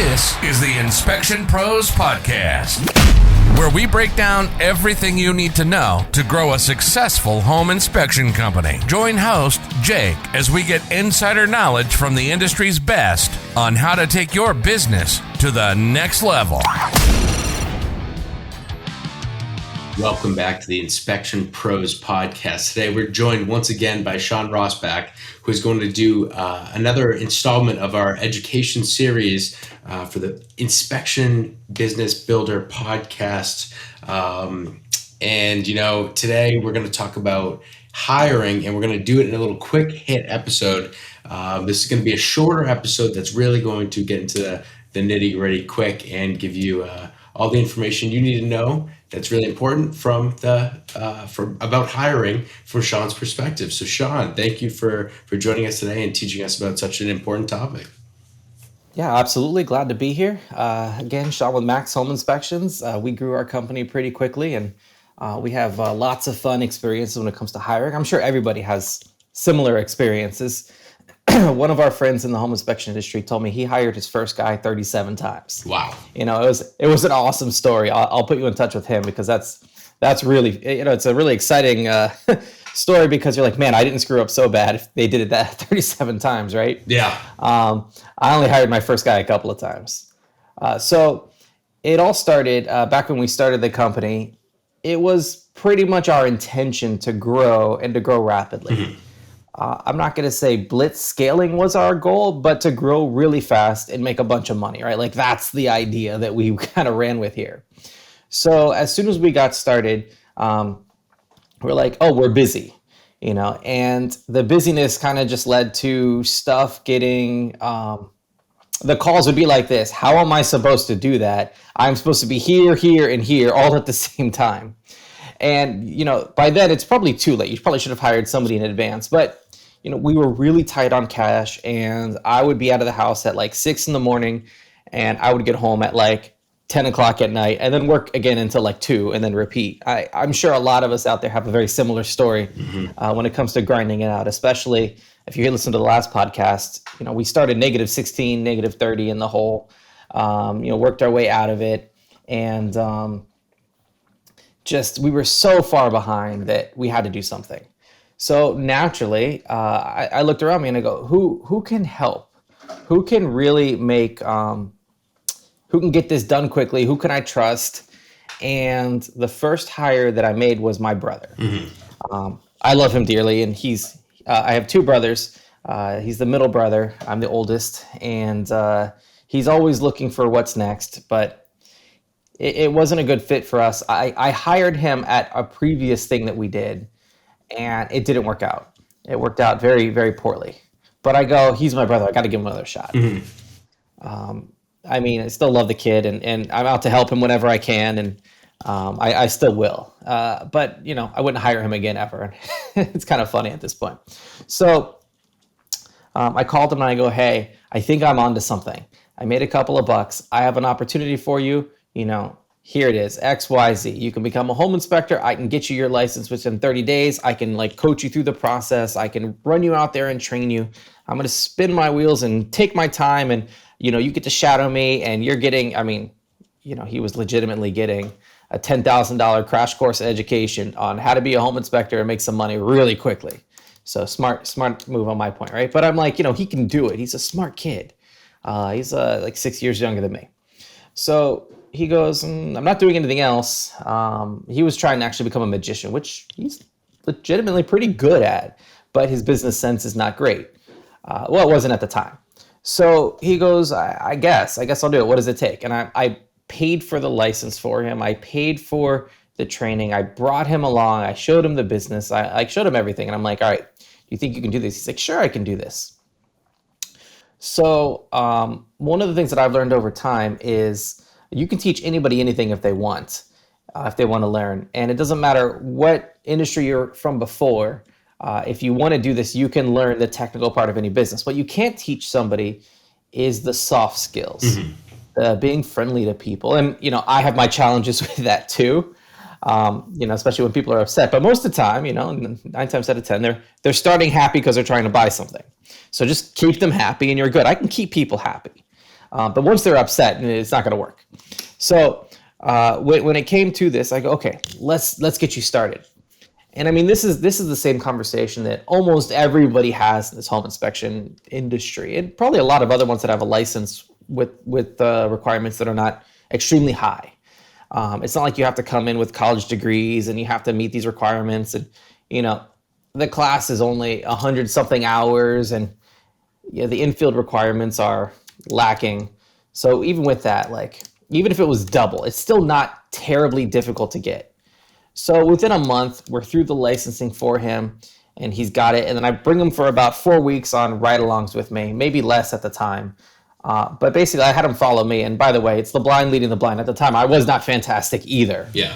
This is the Inspection Pros Podcast, where we break down everything you need to know to grow a successful home inspection company. Join host Jake as we get insider knowledge from the industry's best on how to take your business to the next level. Welcome back to the Inspection Pros Podcast. Today we're joined once again by Shawn Rossbach, who is going to do another installment of our education series for the Inspection Business Builder Podcast. Today we're going to talk about hiring, and we're going to do it in a little quick hit episode. This is going to be a shorter episode that's really going to get into the nitty gritty quick and give you all the information you need to know that's really important from about hiring from Shawn's perspective. So Shawn, thank you for joining us today and teaching us about such an important topic. Yeah, absolutely. Glad to be here. Again, Shawn with Max Home Inspections. We grew our company pretty quickly, and we have lots of fun experiences when it comes to hiring. I'm sure everybody has similar experiences. One of our friends in the home inspection industry told me he hired his first guy 37 times. Wow. It was an awesome story. I'll put you in touch with him because that's really, it's a really exciting story because you're like, man, I didn't screw up so bad if they did it that 37 times, right? Yeah. I only hired my first guy a couple of times. So it all started back when we started the company. It was pretty much our intention to grow and to grow rapidly. Mm-hmm. I'm not going to say blitz scaling was our goal, but to grow really fast and make a bunch of money, right? Like that's the idea that we kind of ran with here. So as soon as we got started, we're like, oh, we're busy, and the busyness kind of just led to stuff getting, the calls would be like this. How am I supposed to do that? I'm supposed to be here, here, and here all at the same time. And, by then it's probably too late. You probably should have hired somebody in advance, but we were really tight on cash, and I would be out of the house at like 6 a.m. and I would get home at like 10 o'clock at night and then work again until like 2 and then repeat. I'm sure a lot of us out there have a very similar story when it comes to grinding it out, especially if you listen to the last podcast. We started -16, -30 in the hole, worked our way out of it. And we were so far behind that we had to do something. So naturally, I looked around me and I go, who can help? Who can really who can get this done quickly? Who can I trust? And the first hire that I made was my brother. Mm-hmm. I love him dearly, and I have two brothers. He's the middle brother. I'm the oldest, and he's always looking for what's next, but it wasn't a good fit for us. I hired him at a previous thing that we did, and it didn't work out. It worked out very, very poorly. But I go, he's my brother. I got to give him another shot. Mm-hmm. I still love the kid, and I'm out to help him whenever I can, and I still will. But, I wouldn't hire him again ever. It's kind of funny at this point. So I called him and I go, hey, I think I'm onto something. I made a couple of bucks. I have an opportunity for you. Here it is, X, Y, Z. You can become a home inspector. I can get you your license within 30 days. I can coach you through the process. I can run you out there and train you. I'm going to spin my wheels and take my time, and, you get to shadow me, and you're getting, he was legitimately getting a $10,000 crash course education on how to be a home inspector and make some money really quickly. So smart move on my point, right? But I'm like, he can do it. He's a smart kid. He's 6 years younger than me. So he goes, I'm not doing anything else. He was trying to actually become a magician, which he's legitimately pretty good at, but his business sense is not great. It wasn't at the time. So he goes, I guess I'll do it. What does it take? And I paid for the license for him. I paid for the training. I brought him along. I showed him the business. I showed him everything. And I'm like, all right, do you think you can do this? He's like, sure, I can do this. So one of the things that I've learned over time is you can teach anybody anything if they want to learn. And it doesn't matter what industry you're from before. If you want to do this, you can learn the technical part of any business. What you can't teach somebody is the soft skills, being friendly to people. And, I have my challenges with that too. Especially when people are upset. But most of the time, 9 times out of 10, they're starting happy because they're trying to buy something. So just keep them happy and you're good. I can keep people happy. But once they're upset, it's not going to work. So when it came to this, I go, okay, let's get you started. And I mean, this is the same conversation that almost everybody has in this home inspection industry, and probably a lot of other ones that have a license with requirements that are not extremely high. It's not like you have to come in with college degrees and you have to meet these requirements, and the class is only 100 something hours, and the infield requirements are lacking. So even with that, like even if it was double, it's still not terribly difficult to get. So within a month, we're through the licensing for him, and he's got it. And then I bring him for about 4 weeks on ride-alongs with me, maybe less at the time. But basically, I had him follow me. And by the way, it's the blind leading the blind. At the time, I was not fantastic either. Yeah.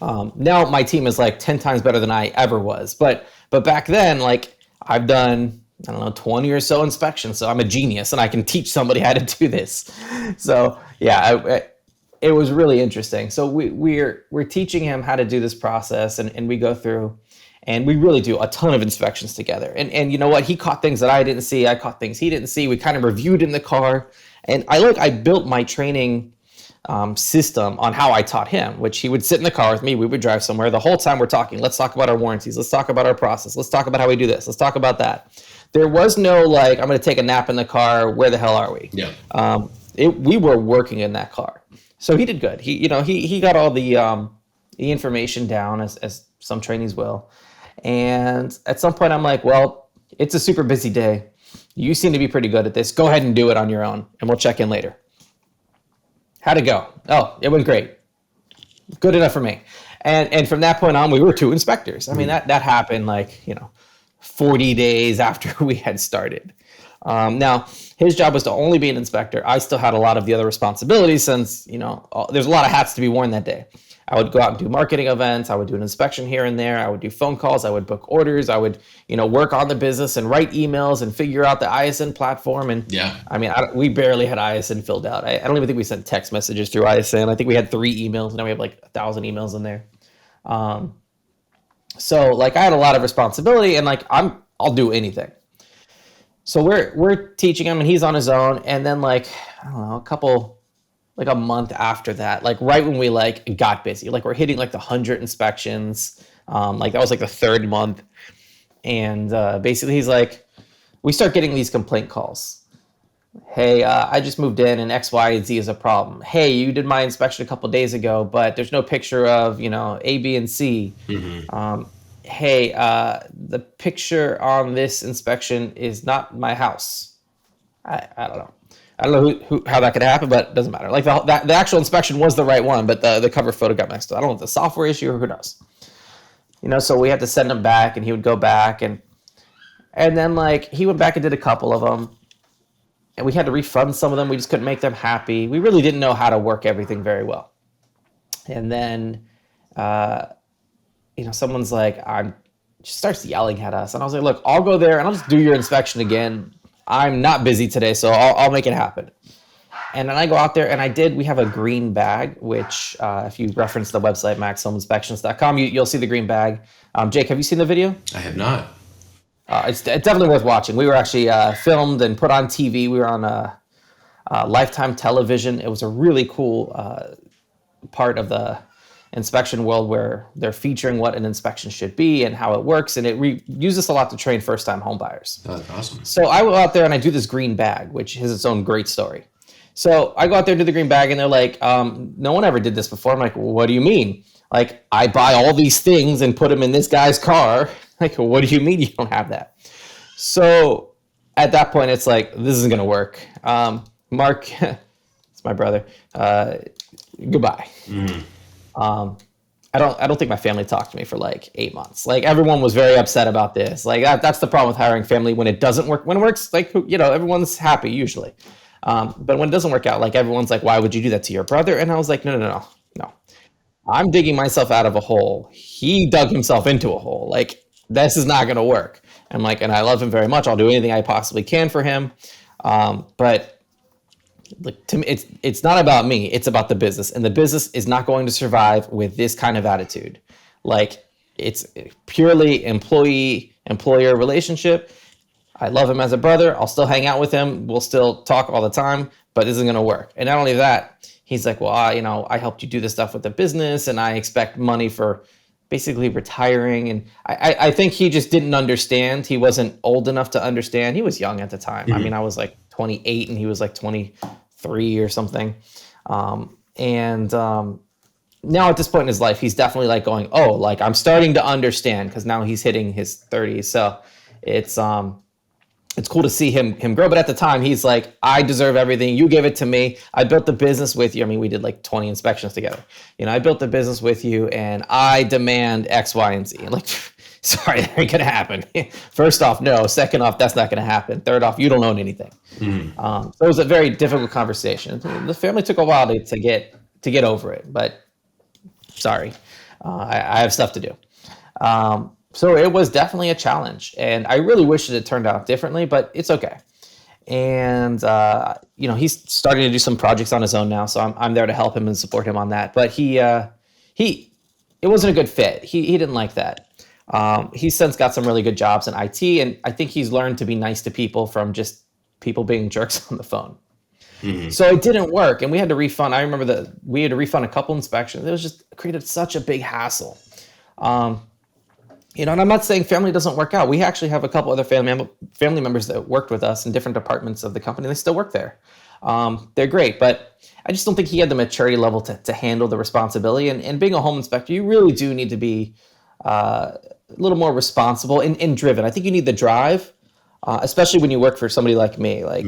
Now my team is like 10 times better than I ever was. But back then, like I've done, 20 or so inspections. So I'm a genius, and I can teach somebody how to do this. So yeah, it was really interesting. So we're teaching him how to do this process, and we go through, and we really do a ton of inspections together. And you know what? He caught things that I didn't see. I caught things he didn't see. We kind of reviewed in the car, and I built my training system on how I taught him, which he would sit in the car with me. We would drive somewhere. The whole time we're talking, let's talk about our warranties. Let's talk about our process. Let's talk about how we do this. Let's talk about that. There was no like, I'm going to take a nap in the car. Where the hell are we? Yeah. We were working in that car. So he did good. He got all the information down as some trainees will. And at some point I'm like, well, it's a super busy day. You seem to be pretty good at this. Go ahead and do it on your own, and we'll check in later. How'd it go? Oh, it went great. Good enough for me. And from that point on, we were 2 inspectors. I mean, that happened 40 days after we had started. Now, his job was to only be an inspector. I still had a lot of the other responsibilities since, there's a lot of hats to be worn that day. I would go out and do marketing events. I would do an inspection here and there. I would do phone calls. I would book orders. I would, work on the business and write emails and figure out the ISN platform. And yeah, I mean, we barely had ISN filled out. I don't even think we sent text messages through ISN. I think we had 3 emails. Now we have 1,000 emails in there. So I had a lot of responsibility, and I'll do anything. So we're teaching him, and he's on his own. And then a month after that, right when we got busy, we're hitting the 100 inspections. That was the 3rd month. And basically he's we start getting these complaint calls. Hey, I just moved in and X, Y, and Z is a problem. Hey, you did my inspection a couple of days ago, but there's no picture of, A, B, and C. Mm-hmm. Hey, the picture on this inspection is not my house. I don't know. I don't know how that could happen, but it doesn't matter. The actual inspection was the right one, but the cover photo got messed up. I don't know if the software issue or who knows. So we had to send him back, and he would go back, and then he went back and did a couple of them, and we had to refund some of them. We just couldn't make them happy. We really didn't know how to work everything very well. And then, someone's just starts yelling at us, and I was like, look, I'll go there and I'll just do your inspection again. I'm not busy today, so I'll make it happen. And then I go out there, and we have a green bag, which if you reference the website, maxhomeinspections.com, you'll see the green bag. Jake, have you seen the video? I have not. It's definitely worth watching. We were actually filmed and put on TV. We were on Lifetime television. It was a really cool part of the inspection world where they're featuring what an inspection should be and how it works, and it uses a lot to train first-time home buyers. Oh, that's awesome. So I go out there and I do this green bag, which has its own great story. So I go out there and do the green bag, and they're like, no one ever did this before. I'm like, well, what do you mean? I buy all these things and put them in this guy's car. What do you mean you don't have that? So at that point, it's this isn't going to work. Mark, it's my brother. Goodbye. Mm. I don't think my family talked to me for 8 months. Everyone was very upset about this. That's the problem with hiring family when it doesn't work. When it works, everyone's happy usually. But when it doesn't work out, everyone's why would you do that to your brother? And I was like, no. I'm digging myself out of a hole. He dug himself into a hole. This is not going to work. And and I love him very much. I'll do anything I possibly can for him. But to me, it's not about me. It's about the business, and the business is not going to survive with this kind of attitude. It's purely employee-employer relationship. I love him as a brother. I'll still hang out with him. We'll still talk all the time. but this isn't going to work. And not only that, he's like, well, I helped you do this stuff with the business, and I expect money for basically retiring. And I think he just didn't understand. He wasn't old enough to understand. He was young at the time. I mean, I was like 28 and he was like 23 or something. Now at this point in his life, he's definitely like going, oh, like I'm starting to understand, because now he's hitting his 30s. So it's cool to see him grow. But at the time, he's like, I deserve everything. You gave it to me. I built the business with you. I mean, we did like 20 inspections together. I built the business with you, and I demand X, Y, and Z. And like, sorry, that ain't gonna happen. First off, no. Second off, that's not gonna happen. Third off, you don't own anything. So it was a very difficult conversation. The family took a while to get over it, but sorry, I have stuff to do. So it was definitely a challenge, and I really wish it had turned out differently, but it's okay. And he's starting to do some projects on his own now, so I'm there to help him and support him on that. But it wasn't a good fit. He didn't like that. He's since got some really good jobs in IT, and I think he's learned to be nice to people from just people being jerks on the phone. So it didn't work, and we had to refund. I remember that we had to refund a couple inspections. It was just created such a big hassle. And I'm not saying family doesn't work out. We actually have a couple other family members that worked with us in different departments of the company. They still work there. They're great, but I just don't think he had the maturity level to handle the responsibility. And being a home inspector, you really do need to be a little more responsible and driven. I think you need the drive, especially when you work for somebody like me. Like,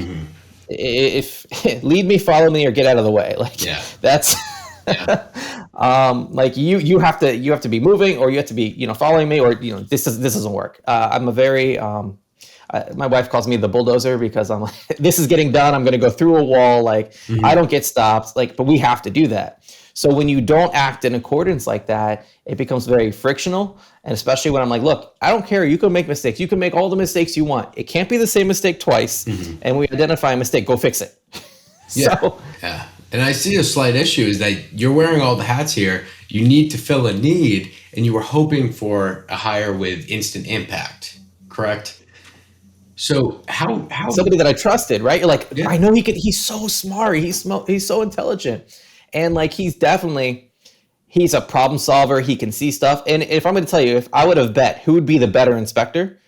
if lead me, follow me, or get out of the way. Like, that's. Like you have to be moving, or you have to be following me, or this doesn't work. I'm a very my wife calls me the bulldozer, because I'm like, this is getting done, I'm going to go through a wall. Like, I don't get stopped. Like, but we have to do that. So when you don't act in accordance like that, it becomes very frictional. And especially when I'm like, look, I don't care. You can make mistakes. You can make all the mistakes you want. It can't be the same mistake twice. And we identify a mistake, go fix it. Yeah. And I see a slight issue is that you're wearing all the hats here. You need to fill a need, and you were hoping for a hire with instant impact, correct? So how somebody that I trusted, right? You're like, I know he's so smart. He's so intelligent. And like, he's a problem solver. He can see stuff. And if I'm going to tell you, if I would have bet who would be the better inspector,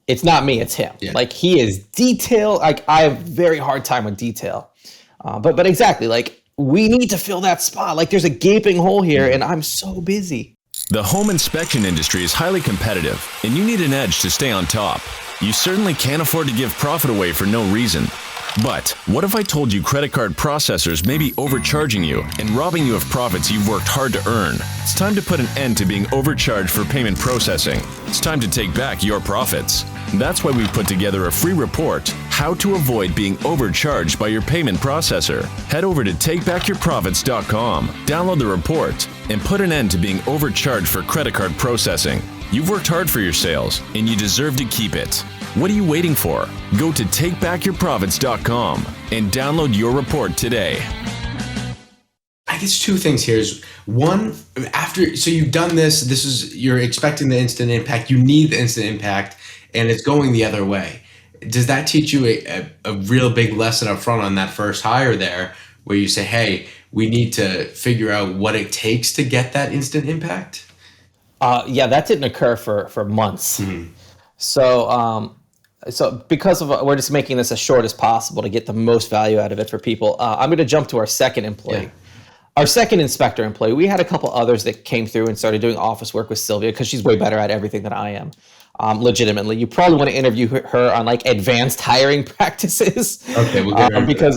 it's not me, it's him. Like, he is detail. Like, I have a very hard time with detail. But exactly, like, we need to fill that spot. Like, there's a gaping hole here, and I'm so busy. The home inspection industry is highly competitive, and you need an edge to stay on top. You certainly can't afford to give profit away for no reason. But what if I told you credit card processors may be overcharging you and robbing you of profits you've worked hard to earn? It's time to put an end to being overcharged for payment processing. It's time to take back your profits. That's why we've put together a free report, How to Avoid Being Overcharged by Your Payment Processor. Head over to takebackyourprofits.com, download the report, and put an end to being overcharged for credit card processing. You've worked hard for your sales, and you deserve to keep it. What are you waiting for? Go to takebackyourprofits.com and download your report today. I guess two things here is one, so you've done this, you're expecting the instant impact, you need the instant impact, and it's going the other way. Does that teach you a real big lesson up front on that first hire there, where you say, hey, we need to figure out what it takes to get that instant impact? That didn't occur for months. So because of we're just making this as short as possible to get the most value out of it for people, I'm going to jump to our second employee. Yeah. Our second inspector employee, we had a couple others that came through and started doing office work with Sylvia, because she's way better at everything than I am. Legitimately, you probably want to interview her on like advanced hiring practices. Okay, we'll get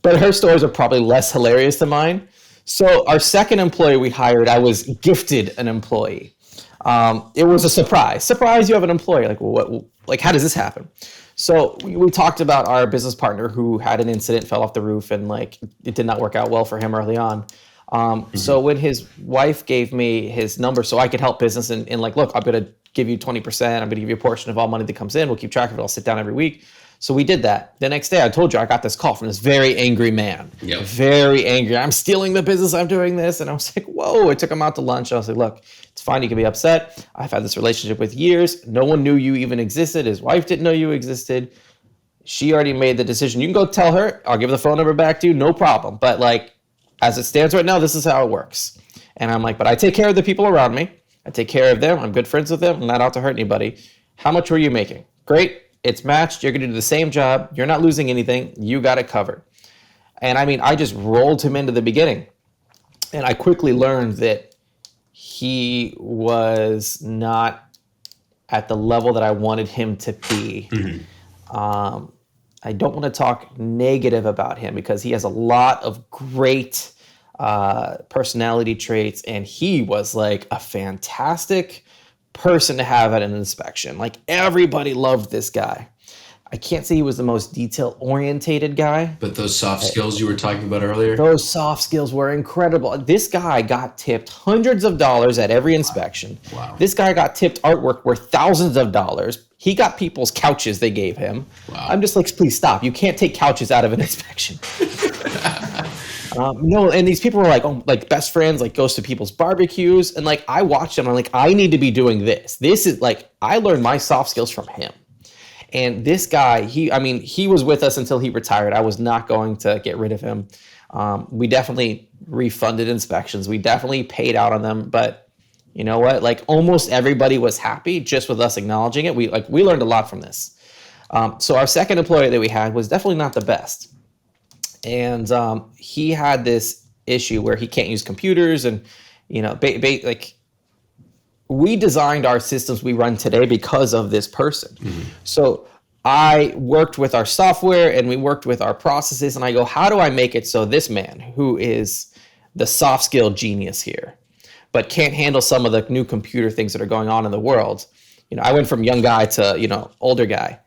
but her stories are probably less hilarious than mine. So our second employee we hired, I was gifted an employee. It was a surprise. Surprise, you have an employee. Like, what? Like, how does this happen? So we talked about our business partner who had an incident, fell off the roof, and like it did not work out well for him early on. So when his wife gave me his number so I could help business and like, look, I'm going to give you 20%. I'm going to give you a portion of all money that comes in. We'll keep track of it. I'll sit down every week. So we did that. The next day, I told you, I got this call from this very angry man. Yep. Very angry. I'm stealing the business. I'm doing this. And I was like, whoa. I took him out to lunch. I was like, look, it's fine. You can be upset. I've had this relationship with years. No one knew you even existed. His wife didn't know you existed. she already made the decision. You can go tell her, I'll give the phone number back to you, no problem. But like, as it stands right now, this is how it works. And I'm like, but I take care of the people around me. I take care of them. I'm good friends with them. I'm not out to hurt anybody. How much were you making? Great. It's matched. You're going to do the same job. You're not losing anything. You got it covered. And I mean, I just rolled him into the beginning. And I quickly learned that he was not at the level that I wanted him to be. I don't want to talk negative about him because he has a lot of great personality traits, and he was like a fantastic person to have at an inspection. Like, everybody loved this guy. I can't say he was the most detail-orientated guy. But those soft skills you were talking about earlier? Those soft skills were incredible. This guy got tipped hundreds of dollars at every inspection. Wow. This guy got tipped artwork worth thousands of dollars. He got people's couches they gave him. Wow. I'm just like, please stop. You can't take couches out of an inspection. No, and these people were like, oh, like best friends, like goes to people's barbecues. And like, I watched them. I'm like, I need to be doing this. This is like, I learned my soft skills from him. And this guy, he was with us until he retired. I was not going to get rid of him. We definitely refunded inspections. We definitely paid out on them. But you know what? Like, almost everybody was happy just with us acknowledging it. We learned a lot from this. So our second employee that we had was definitely not the best. And he had this issue where he can't use computers, and like, we designed our systems we run today because of this person. Mm-hmm. So I worked with our software and we worked with our processes, and I go, how do I make it so this man, who is the soft skill genius here, but can't handle some of the new computer things that are going on in the world? I went from young guy to, older guy.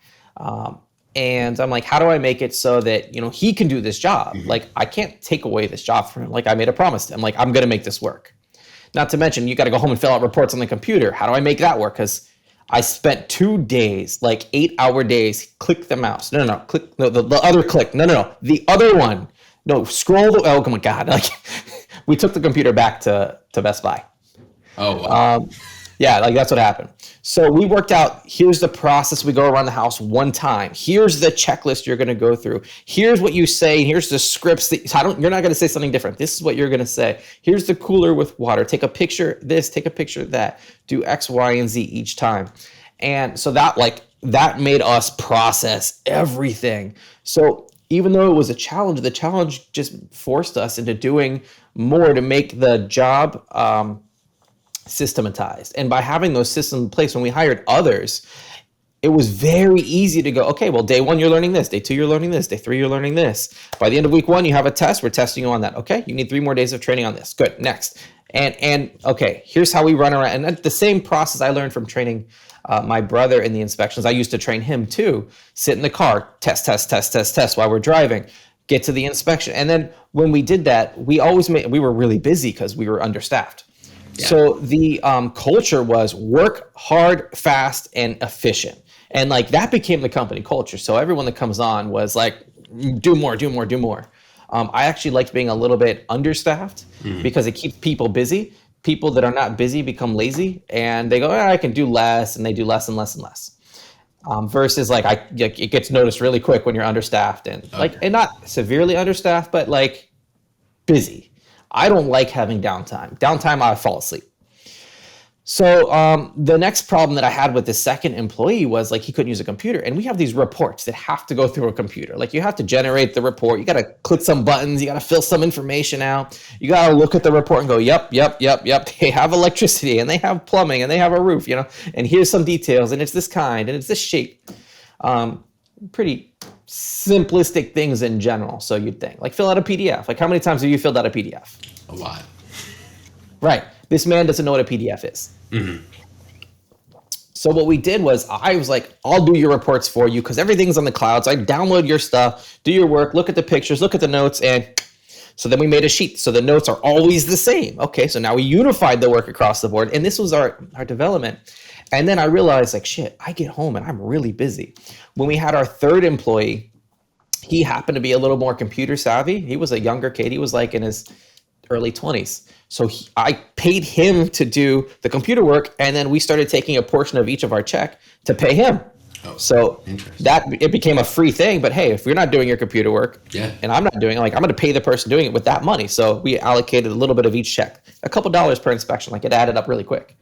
And I'm like, how do I make it so that, he can do this job? Mm-hmm. Like, I can't take away this job from him. Like, I made a promise to him. Like, I'm going to make this work. Not to mention, you got to go home and fill out reports on the computer. How do I make that work? Because I spent 2 days, like 8-hour days, click the mouse. No, click, no, the other click. No, the other one. No, scroll the, oh my God. Like, we took the computer back to Best Buy. Oh, wow. Yeah, like that's what happened. So we worked out, here's the process. We go around the house one time. Here's the checklist you're going to go through. Here's what you say. Here's the scripts. You're not going to say something different. This is what you're going to say. Here's the cooler with water. Take a picture of this, take a picture of that. Do X, Y, and Z each time. And so that made us process everything. So even though it was a challenge, the challenge just forced us into doing more to make the job systematized. And by having those systems in place, when we hired others, it was very easy to go, okay, well, day 1, you're learning this. Day 2, you're learning this. Day 3, you're learning this. By the end of week 1, you have a test. We're testing you on that. Okay, you need 3 more days of training on this. Good, next. And okay, here's how we run around. And the same process I learned from training my brother in the inspections. I used to train him too. Sit in the car, test while we're driving. Get to the inspection. And then when we did that, we were really busy because we were understaffed. Yeah. So the culture was work hard, fast, and efficient. And like that became the company culture. So everyone that comes on was like, do more. I actually liked being a little bit understaffed because it keeps people busy. People that are not busy become lazy and they go, I can do less, and they do less and less and less. Versus like it gets noticed really quick when you're understaffed and and not severely understaffed, but like busy. I don't like having downtime. I fall asleep. So the next problem that I had with the second employee was like he couldn't use a computer. And we have these reports that have to go through a computer. Like you have to generate the report. You got to click some buttons. You got to fill some information out. You got to look at the report and go, yep. They have electricity and they have plumbing and they have a roof, and here's some details and it's this kind and it's this shape. Pretty simplistic things in general. So you'd think like fill out a PDF. Like how many times have you filled out a PDF? A lot. Right. This man doesn't know what a PDF is. Mm-hmm. So what we did was I was like, I'll do your reports for you because everything's on the cloud. So I download your stuff, do your work, look at the pictures, look at the notes. And so then we made a sheet. So the notes are always the same. Okay. So now we unified the work across the board. And this was our development. And then I realized like, shit, I get home and I'm really busy. When we had our third employee, he happened to be a little more computer savvy. He was a younger kid. He was like in his early 20s. So I paid him to do the computer work. And then we started taking a portion of each of our check to pay him. So that it became a free thing. But hey, if you're not doing your computer work, and I'm not doing it, like I'm going to pay the person doing it with that money. So we allocated a little bit of each check, a couple dollars per inspection. Like it added up really quick.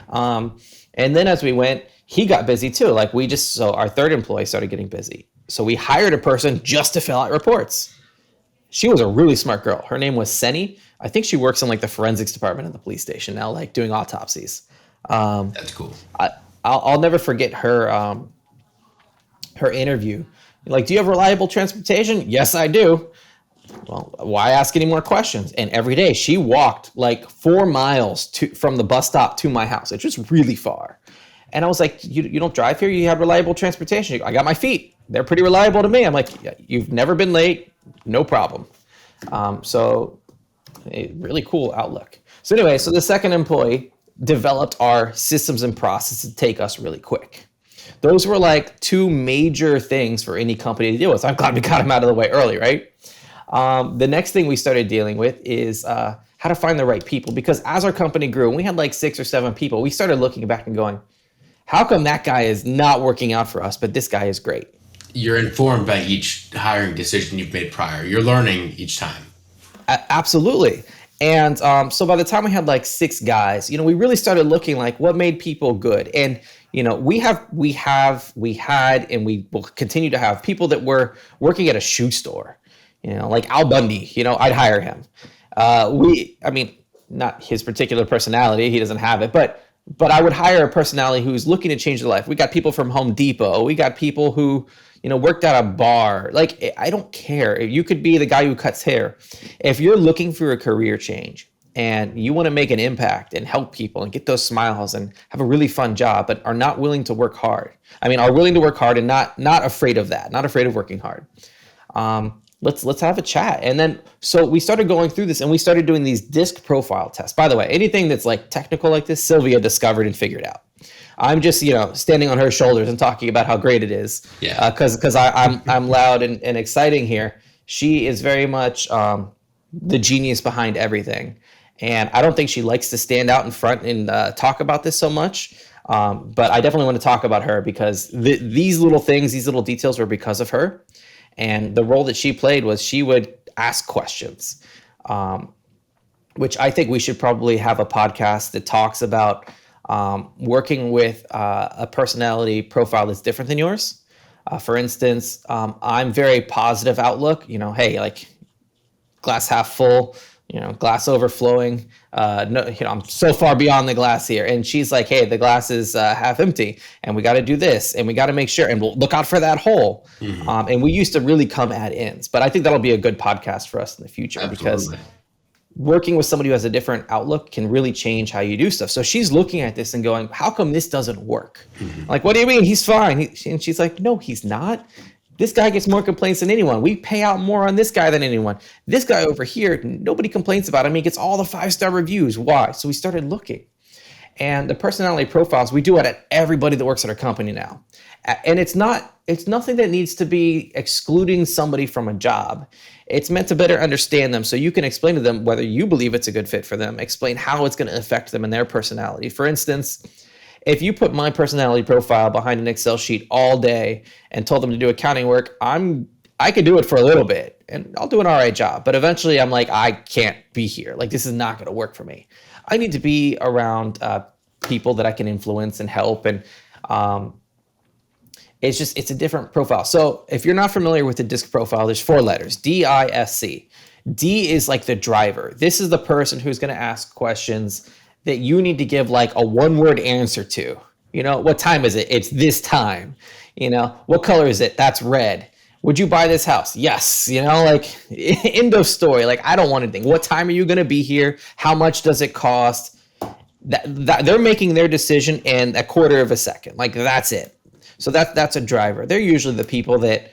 And then as we went, he got busy too. Like so our third employee started getting busy. So we hired a person just to fill out reports. She was a really smart girl. Her name was Senny. I think she works in like the forensics department at the police station now, like doing autopsies. That's cool. I'll never forget her her interview. Like, do you have reliable transportation? Yes, I do. Well, why ask any more questions? And every day she walked like 4 miles from the bus stop to my house. It's just really far. And I was like, you don't drive here? You have reliable transportation? I got my feet. They're pretty reliable to me. I'm like, yeah, you've never been late. No problem. So a really cool outlook. So anyway, so the second employee developed our systems and processes to take us really quick. Those were like two major things for any company to deal with. So I'm glad we got them out of the way early, right? The next thing we started dealing with is how to find the right people. Because as our company grew, and we had like 6 or 7 people, we started looking back and going, how come that guy is not working out for us, but this guy is great? You're informed by each hiring decision you've made prior. You're learning each time. Absolutely. And so by the time we had like 6 guys, we really started looking like what made people good. And we had, and we will continue to have people that were working at a shoe store, like Al Bundy, I'd hire him. Not his particular personality. He doesn't have it, but I would hire a personality who's looking to change their life. We got people from Home Depot. We got people who, worked at a bar. Like, I don't care. You could be the guy who cuts hair. If you're looking for a career change and you want to make an impact and help people and get those smiles and have a really fun job, but are not willing to work hard. Are willing to work hard and not afraid of that, not afraid of working hard. Let's have a chat. And then, so we started going through this and we started doing these disc profile tests. By the way, anything that's like technical like this, Sylvia discovered and figured out. I'm just, standing on her shoulders and talking about how great it is. Yeah. Because I'm loud and exciting here. She is very much the genius behind everything. And I don't think she likes to stand out in front and talk about this so much. But I definitely want to talk about her because these little things, these little details were because of her. And the role that she played was she would ask questions, which I think we should probably have a podcast that talks about working with a personality profile that's different than yours. For instance, I'm very positive outlook, hey, like glass half full, glass overflowing. No, I'm so far beyond the glass here. And she's like, hey, the glass is half empty and we got to do this and we got to make sure and we'll look out for that hole. Mm-hmm. And we used to really come at ends, but I think that'll be a good podcast for us in the future. Absolutely. Because working with somebody who has a different outlook can really change how you do stuff. So she's looking at this and going, how come this doesn't work? Mm-hmm. Like, what do you mean? He's fine. And she's like, no, he's not. This guy gets more complaints than anyone. We pay out more on this guy than anyone. This guy over here, nobody complains about him. He gets all the 5-star reviews. Why? So we started looking. And the personality profiles, we do it at everybody that works at our company now. And it's nothing that needs to be excluding somebody from a job. It's meant to better understand them so you can explain to them whether you believe it's a good fit for them, explain how it's going to affect them and their personality. For instance, if you put my personality profile behind an Excel sheet all day and told them to do accounting work, I could do it for a little bit and I'll do an all right job. But eventually I'm like, I can't be here. Like, this is not going to work for me. I need to be around people that I can influence and help. And it's a different profile. So if you're not familiar with the DISC profile, there's 4 letters, D-I-S-C. D is like the driver. This is the person who's going to ask questions that you need to give like a 1-word answer to. What time is it? It's this time. What color is it? That's red. Would you buy this house? Yes. Like end of story. Like, I don't want anything. What time are you going to be here? How much does it cost? That they're making their decision in a quarter of a second. Like, that's it. So that's a driver. They're usually the people that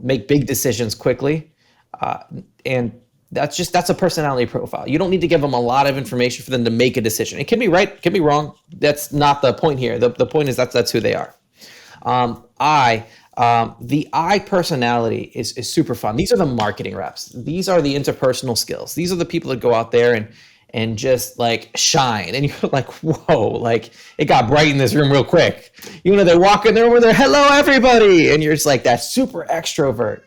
make big decisions quickly. And that's a personality profile. You don't need to give them a lot of information for them to make a decision. It can be right, it can be wrong. That's not the point here. The point is that's who they are. The I personality is super fun. These are the marketing reps. These are the interpersonal skills. These are the people that go out there and just like shine. And you're like, whoa, like it got bright in this room real quick. You know, they walk in the room and they're, hello, everybody. And you're just like that super extrovert.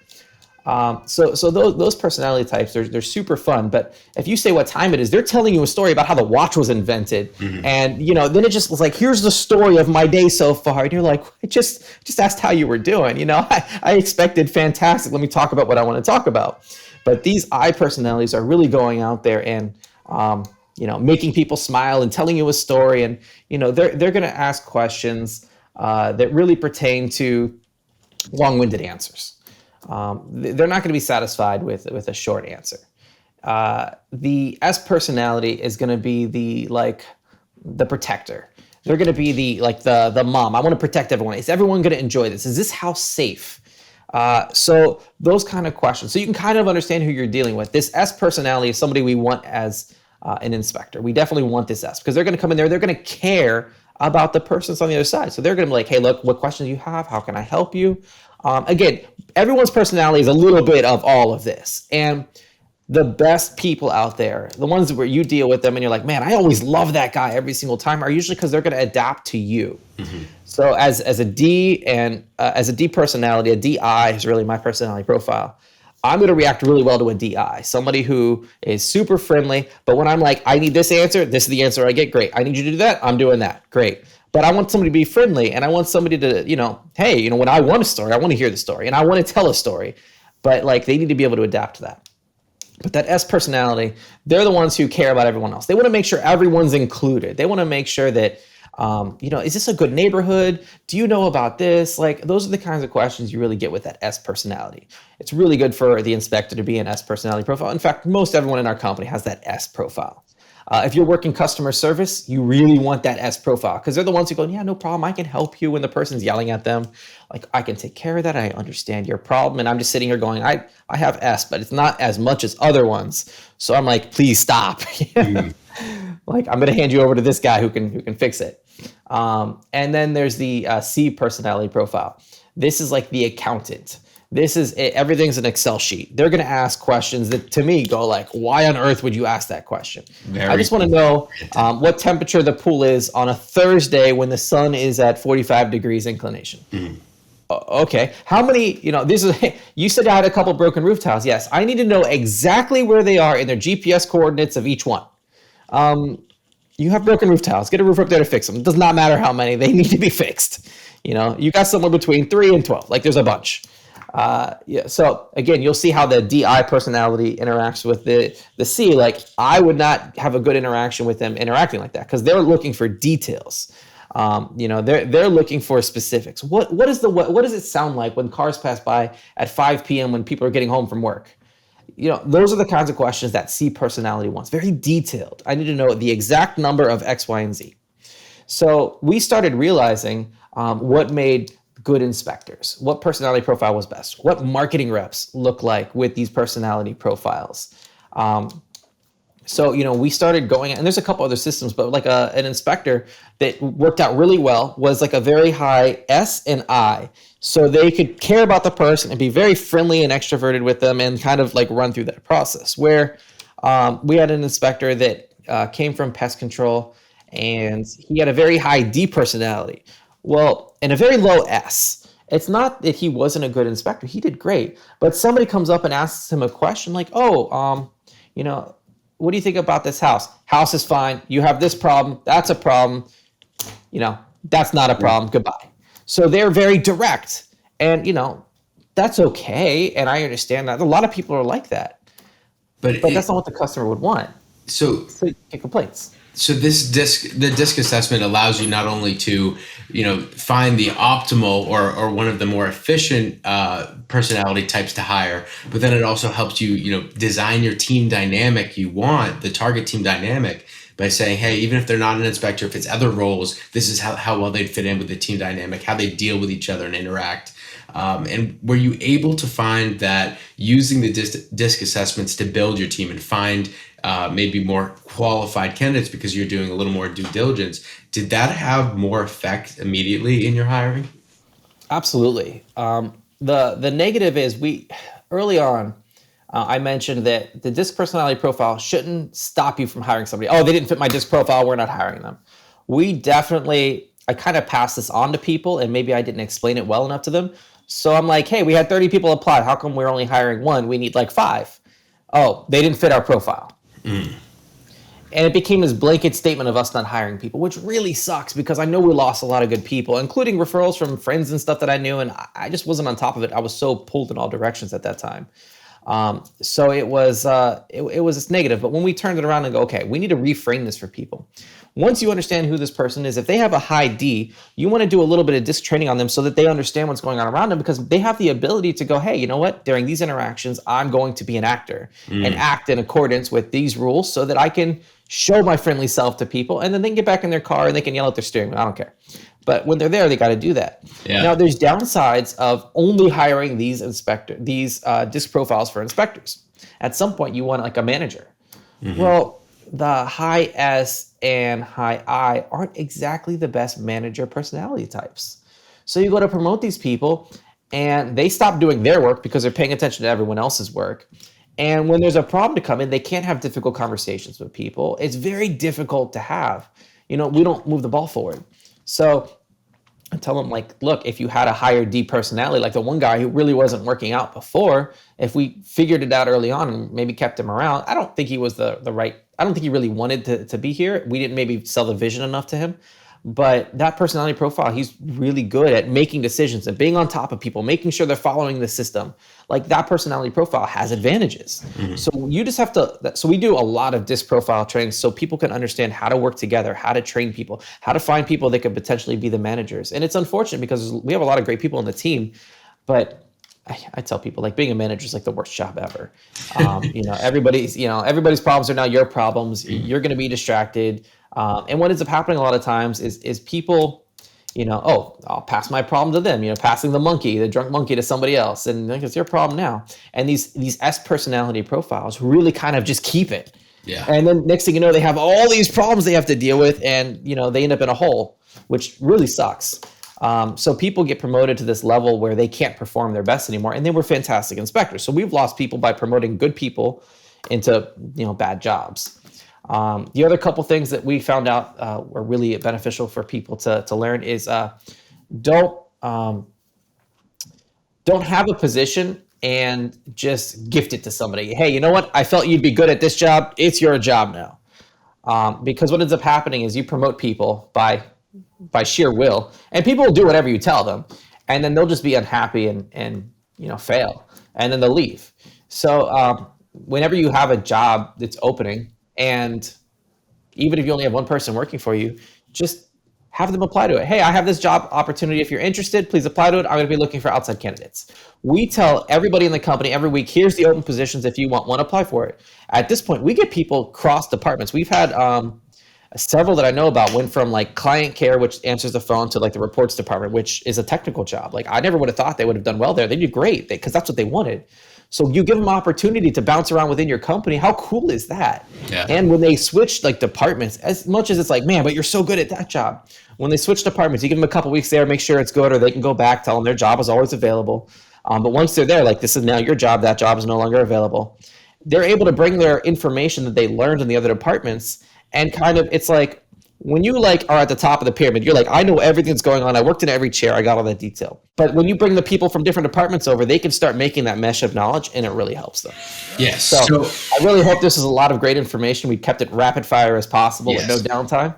So those personality types, they're super fun. But if you say what time it is, they're telling you a story about how the watch was invented. And, you know, then it just was like, here's the story of my day so far. And you're like, I just asked how you were doing. You know, I expected fantastic. Let me talk about what I want to talk about. But these I personalities are really going out there and, you know, making people smile and telling you a story. And, you know, they're going to ask questions that really pertain to long-winded answers. They're not going to be satisfied with a short answer. The S personality is going to be the protector. They're going to be the mom. I want to protect everyone. Is everyone going to enjoy this? Is this house safe? So those kind of questions. So you can kind of understand who you're dealing with. This S personality is somebody we want as an inspector. We definitely want this S because they're going to come in there. They're going to care about the persons on the other side. So they're going to be like, hey, look, what questions do you have? How can I help you? Again, everyone's personality is a little bit of all of this. And the best people out there, the ones where you deal with them and you're like, man, I always love that guy every single time, are usually because they're going to adapt to you. So as a D and as a D personality, a DI is really my personality profile. I'm going to react really well to a DI, somebody who is super friendly. But when I'm like, I need this answer, this is the answer I get. Great. I need you to do that. I'm doing that. Great. But I want somebody to be friendly, and I want somebody to, you know, hey, you know, when I want a story, I want to hear the story, and I want to tell a story. But like, they need to be able to adapt to that. But that S personality, they're the ones who care about everyone else. They want to make sure everyone's included. They want to make sure that, you know, is this a good neighborhood? Do you know about this? Like, those are the kinds of questions you really get with that S personality. It's really good for the inspector to be an S personality profile. In fact, most everyone in our company has that S profile. If you're working customer service, you really want that S profile because they're the ones who go, yeah, no problem. I can help you when the person's yelling at them. Like, I can take care of that. I understand your problem. And I'm just sitting here going, I have S, but it's not as much as other ones. So I'm like, please stop. Like, I'm going to hand you over to this guy who can fix it. And then there's the C personality profile. This is like the accountant. This is it. Everything's an Excel sheet. They're going to ask questions that to me go like, why on earth would you ask that question? I just want to know what temperature the pool is on a Thursday when the sun is at 45 degrees inclination. Okay. How many, you know, you said I had a couple broken roof tiles. Yes. I need to know exactly where they are in their GPS coordinates of each one. You have broken roof tiles. Get a roofer up there to fix them. It does not matter how many. They need to be fixed. You know, you got somewhere between 3 and 12. Like, there's a bunch. Yeah. So again, you'll see how the DI personality interacts with the C. Like, I would not have a good interaction with them interacting like that because they're looking for details. You know, they're looking for specifics. What does it sound like when cars pass by at 5 p.m. when people are getting home from work? You know, those are the kinds of questions that C personality wants. Very detailed. I need to know the exact number of X, Y, and Z. So we started realizing what made good inspectors, what personality profile was best, what marketing reps look like with these personality profiles. So, you know, we started going, and there's a couple other systems, but like an inspector that worked out really well was like a very high S and I. So they could care about the person and be very friendly and extroverted with them and kind of like run through that process. Where we had an inspector that came from pest control and he had a very high D personality. Well, and a very low S. It's not that he wasn't a good inspector. He did great. But somebody comes up and asks him a question like, you know, what do you think about this house? House is fine. You have this problem. That's a problem. You know, that's not a problem. Goodbye. So they're very direct. And, you know, that's okay. And I understand that. A lot of people are like that. But that's not what the customer would want. So you get complaints. So the DISC assessment allows you not only to, you know, find the optimal or one of the more efficient personality types to hire, but then it also helps you, you know, design your team dynamic you want, the target team dynamic, by saying, hey, even if they're not an inspector, if it's other roles, this is how well they'd fit in with the team dynamic, how they deal with each other and interact. And were you able to find that using the DISC assessments to build your team and find maybe more qualified candidates because you're doing a little more due diligence, did that have more effect immediately in your hiring? Absolutely. The negative is early on, I mentioned that the DISC personality profile shouldn't stop you from hiring somebody. Oh, they didn't fit my DISC profile, we're not hiring them. I kind of passed this on to people, and maybe I didn't explain it well enough to them. So I'm like, hey, we had 30 people apply. How come we're only hiring one? We need like 5. Oh, they didn't fit our profile. And it became this blanket statement of us not hiring people, which really sucks because I know we lost a lot of good people, including referrals from friends and stuff that I knew, and I just wasn't on top of it. I was so pulled in all directions at that time. So it was this negative. But when we turned it around and go, okay, we need to reframe this for people. Once you understand who this person is, if they have a high D, you want to do a little bit of DISC training on them so that they understand what's going on around them, because they have the ability to go, hey, you know what? During these interactions, I'm going to be an actor and act in accordance with these rules so that I can show my friendly self to people, and then they can get back in their car and they can yell at their steering wheel. I don't care. But when they're there, they got to do that. Yeah. Now, there's downsides of only hiring these DISC profiles for inspectors. At some point, you want like a manager. Well, the high S and high I aren't exactly the best manager personality types. So you go to promote these people, and they stop doing their work because they're paying attention to everyone else's work. And when there's a problem to come in, they can't have difficult conversations with people. It's very difficult to have. We don't move the ball forward. So I tell them, like, look, if you had a higher D personality, like the one guy who really wasn't working out before, if we figured it out early on and maybe kept him around, I don't think he was the right, I don't think he really wanted to be here. We didn't maybe sell the vision enough to him. But that personality profile, he's really good at making decisions and being on top of people, making sure they're following the system. Like, that personality profile has advantages. So you just have to, so we do a lot of DISC profile training so people can understand how to work together, how to train people, how to find people that could potentially be the managers. And it's unfortunate because we have a lot of great people on the team, but I tell people, like, being a manager is like the worst job ever. Everybody's problems are now your problems. You're going to be distracted. And what ends up happening a lot of times is people, I'll pass my problem to them, passing the drunk monkey to somebody else. And like, it's your problem now. And these S personality profiles really kind of just keep it. Yeah. And then next thing you know, they have all these problems they have to deal with, and, they end up in a hole, which really sucks. So people get promoted to this level where they can't perform their best anymore. And they were fantastic inspectors. So we've lost people by promoting good people into, bad jobs. The other couple things that we found out were really beneficial for people to learn is don't have a position and just gift it to somebody. Hey, you know what? I felt you'd be good at this job. It's your job now. Because what ends up happening is you promote people by sheer will, and people will do whatever you tell them, and then they'll just be unhappy and fail, and then they'll leave. So whenever you have a job that's opening, and even if you only have one person working for you, just have them apply to it. Hey, I have this job opportunity. If you're interested, please apply to it. I'm going to be looking for outside candidates. We tell everybody in the company every week, here's the open positions. If you want one, apply for it. At this point, we get people cross departments. We've had several that I know about went from like client care, which answers the phone, to like the reports department, which is a technical job. Like, I never would have thought they would have done well there. They did great because that's what they wanted. So you give them opportunity to bounce around within your company. How cool is that? Yeah. And when they switch like departments, as much as it's like, man, but you're so good at that job. When they switch departments, you give them a couple weeks there, make sure it's good, or they can go back, tell them their job is always available. But once they're there, like, this is now your job, that job is no longer available. They're able to bring their information that they learned in the other departments, and kind of, it's like, when you like are at the top of the pyramid, you're like, I know everything that's going on. I worked in every chair. I got all that detail. But when you bring the people from different departments over, they can start making that mesh of knowledge, and it really helps them. Yes. So I really hope this is a lot of great information. We kept it rapid fire as possible with no downtime.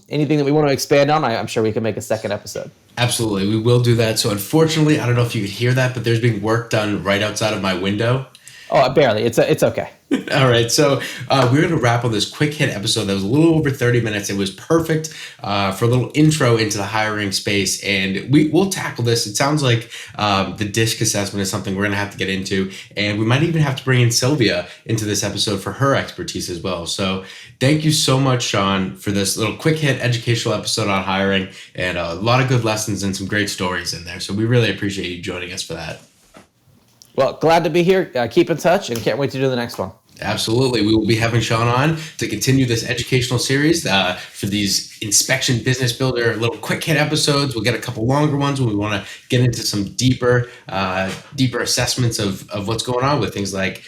Anything that we want to expand on, I'm sure we can make a second episode. Absolutely. We will do that. So unfortunately, I don't know if you could hear that, but there's being work done right outside of my window. Oh, barely. It's okay. All right. So we're going to wrap on this quick hit episode that was a little over 30 minutes. It was perfect for a little intro into the hiring space. And we'll tackle this. It sounds like the DISC assessment is something we're going to have to get into. And we might even have to bring in Sylvia into this episode for her expertise as well. So thank you so much, Shawn, for this little quick hit educational episode on hiring, and a lot of good lessons and some great stories in there. So we really appreciate you joining us for that. Well, glad to be here. Keep in touch, and can't wait to do the next one. Absolutely. We will be having Shawn on to continue this educational series for these inspection business builder little quick hit episodes. We'll get a couple longer ones when we want to get into some deeper assessments of what's going on with things like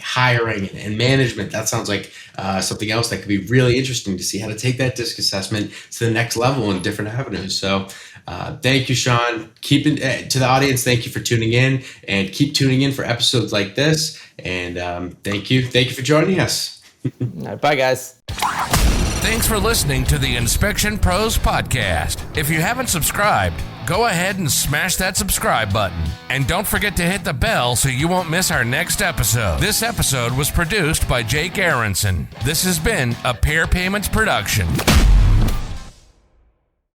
hiring and management. That sounds like something else that could be really interesting to see how to take that DISC assessment to the next level in different avenues. So thank you, Shawn. To the audience, thank you for tuning in, and keep tuning in for episodes like this. And thank you for joining us. All right, bye, guys. Thanks for listening to the Inspection Pros Podcast. If you haven't subscribed, go ahead and smash that subscribe button. And don't forget to hit the bell so you won't miss our next episode. This episode was produced by Jake Aronson. This has been a Pair Payments production.